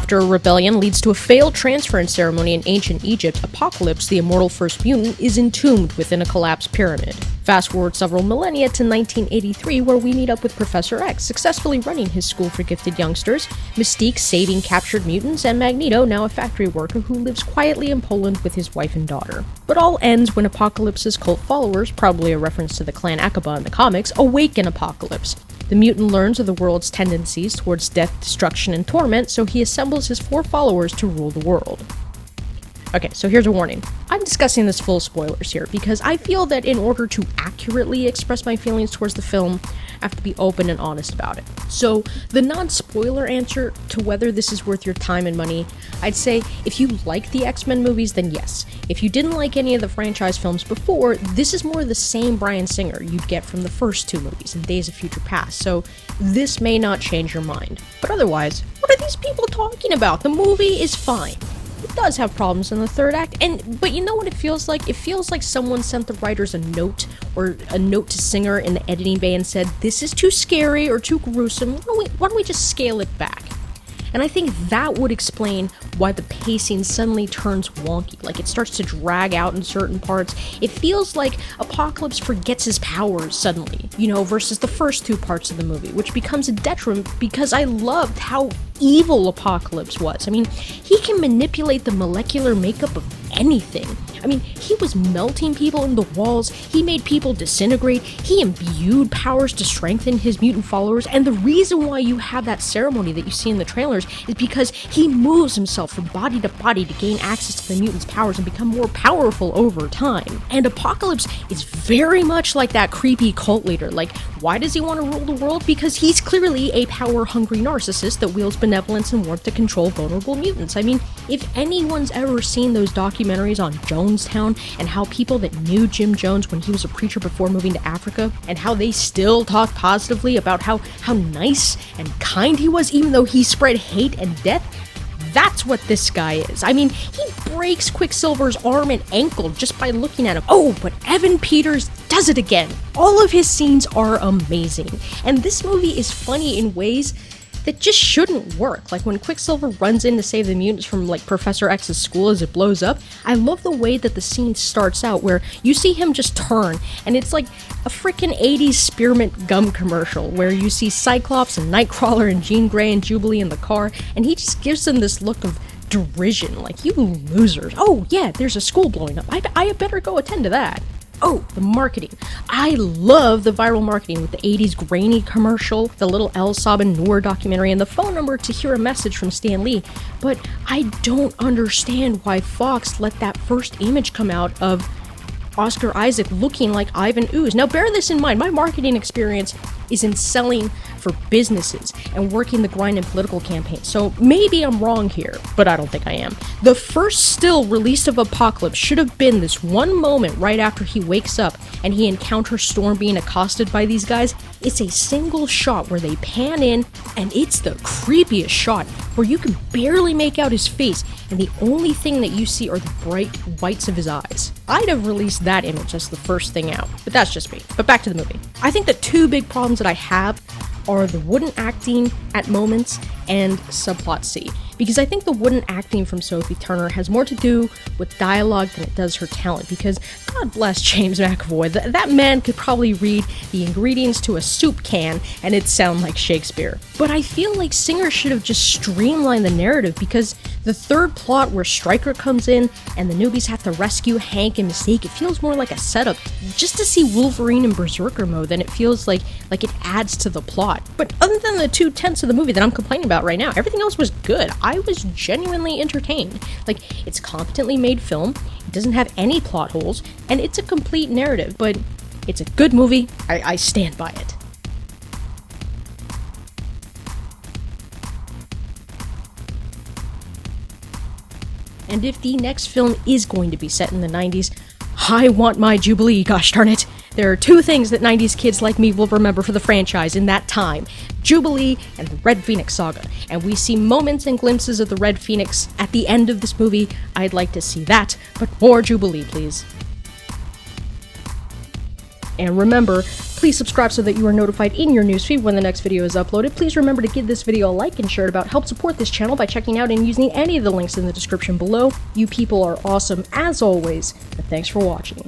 After a rebellion leads to a failed transference ceremony in ancient Egypt, Apocalypse, the immortal first mutant, is entombed within a collapsed pyramid. Fast forward several millennia to 1983, where we meet up with Professor X, successfully running his school for gifted youngsters, Mystique saving captured mutants, and Magneto, now a factory worker who lives quietly in Poland with his wife and daughter. But all ends when Apocalypse's cult followers, probably a reference to the clan Akaba in the comics, awaken Apocalypse. The mutant learns of the world's tendencies towards death, destruction, and torment, so he assembles his 4 followers to rule the world. Okay, so here's a warning. I'm discussing this full of spoilers here, because I feel that in order to accurately express my feelings towards the film, I have to be open and honest about it. So, the non-spoiler answer to whether this is worth your time and money, I'd say if you like the X-Men movies, then yes. If you didn't like any of the franchise films before, this is more the same Bryan Singer you'd get from the first 2 movies in Days of Future Past, so this may not change your mind. But otherwise, what are these people talking about? The movie is fine. It does have problems in the third act, but you know what it feels like? It feels like someone sent the writers a note, or a note to Singer in the editing bay and said, this is too scary or too gruesome, why don't we just scale it back? And I think that would explain why the pacing suddenly turns wonky, like it starts to drag out in certain parts. It feels like Apocalypse forgets his powers suddenly, versus the first 2 parts of the movie, which becomes a detriment because I loved how evil Apocalypse was. I mean, he can manipulate the molecular makeup of anything. I mean, he was melting people in the walls, he made people disintegrate, he imbued powers to strengthen his mutant followers, and the reason why you have that ceremony that you see in the trailers is because he moves himself from body to body to gain access to the mutant's powers and become more powerful over time. And Apocalypse is very much like that creepy cult leader. Like, why does he want to rule the world? Because he's clearly a power-hungry narcissist that wields benevolence and warmth to control vulnerable mutants. I mean, if anyone's ever seen those documentaries on Jonestown and how people that knew Jim Jones when he was a preacher before moving to Africa, and how they still talk positively about how nice and kind he was, even though he spread hate and death, that's what this guy is. I mean, he breaks Quicksilver's arm and ankle just by looking at him. Oh, but Evan Peters does it again. All of his scenes are amazing. And this movie is funny in ways that just shouldn't work. Like when Quicksilver runs in to save the mutants from Professor X's school as it blows up, I love the way that the scene starts out where you see him just turn and it's like a freaking 80s spearmint gum commercial where you see Cyclops and Nightcrawler and Jean Grey and Jubilee in the car, and he just gives them this look of derision, like, you losers. Oh yeah, there's a school blowing up. I better go attend to that. Oh, the marketing. I love the viral marketing with the 80s grainy commercial, the little El Sabin Noor documentary, and the phone number to hear a message from Stan Lee. But I don't understand why Fox let that first image come out of Oscar Isaac looking like Ivan Ooze. Now bear this in mind, my marketing experience is in selling for businesses and working the grind in political campaigns, so maybe I'm wrong here, but I don't think I am. The first still released of Apocalypse should have been this one moment right after he wakes up and he encounters Storm being accosted by these guys. It's a single shot where they pan in, and it's the creepiest shot where you can barely make out his face, and the only thing that you see are the bright whites of his eyes. I'd have released that image as the first thing out, but that's just me. But back to the movie. I think the 2 big problems that I have are the wooden acting at moments and subplot C. Because I think the wooden acting from Sophie Turner has more to do with dialogue than it does her talent, because God bless James McAvoy, that man could probably read the ingredients to a soup can and it'd sound like Shakespeare. But I feel like Singer should have just streamlined the narrative, because the third plot where Stryker comes in and the newbies have to rescue Hank and Mystique, it feels more like a setup just to see Wolverine in Berserker mode than it feels like it adds to the plot. But other than the 2/10 of the movie that I'm complaining about right now, everything else was good. I was genuinely entertained. Like, it's a competently made film, it doesn't have any plot holes, and it's a complete narrative, but it's a good movie. I stand by it. And if the next film is going to be set in the 90s, I want my Jubilee, gosh darn it. There are 2 things that 90s kids like me will remember for the franchise in that time: Jubilee and the Red Phoenix saga. And we see moments and glimpses of the Red Phoenix at the end of this movie. I'd like to see that, but more Jubilee, please. And remember, please subscribe so that you are notified in your newsfeed when the next video is uploaded. Please remember to give this video a like and share it about. Help support this channel by checking out and using any of the links in the description below. You people are awesome as always, and thanks for watching.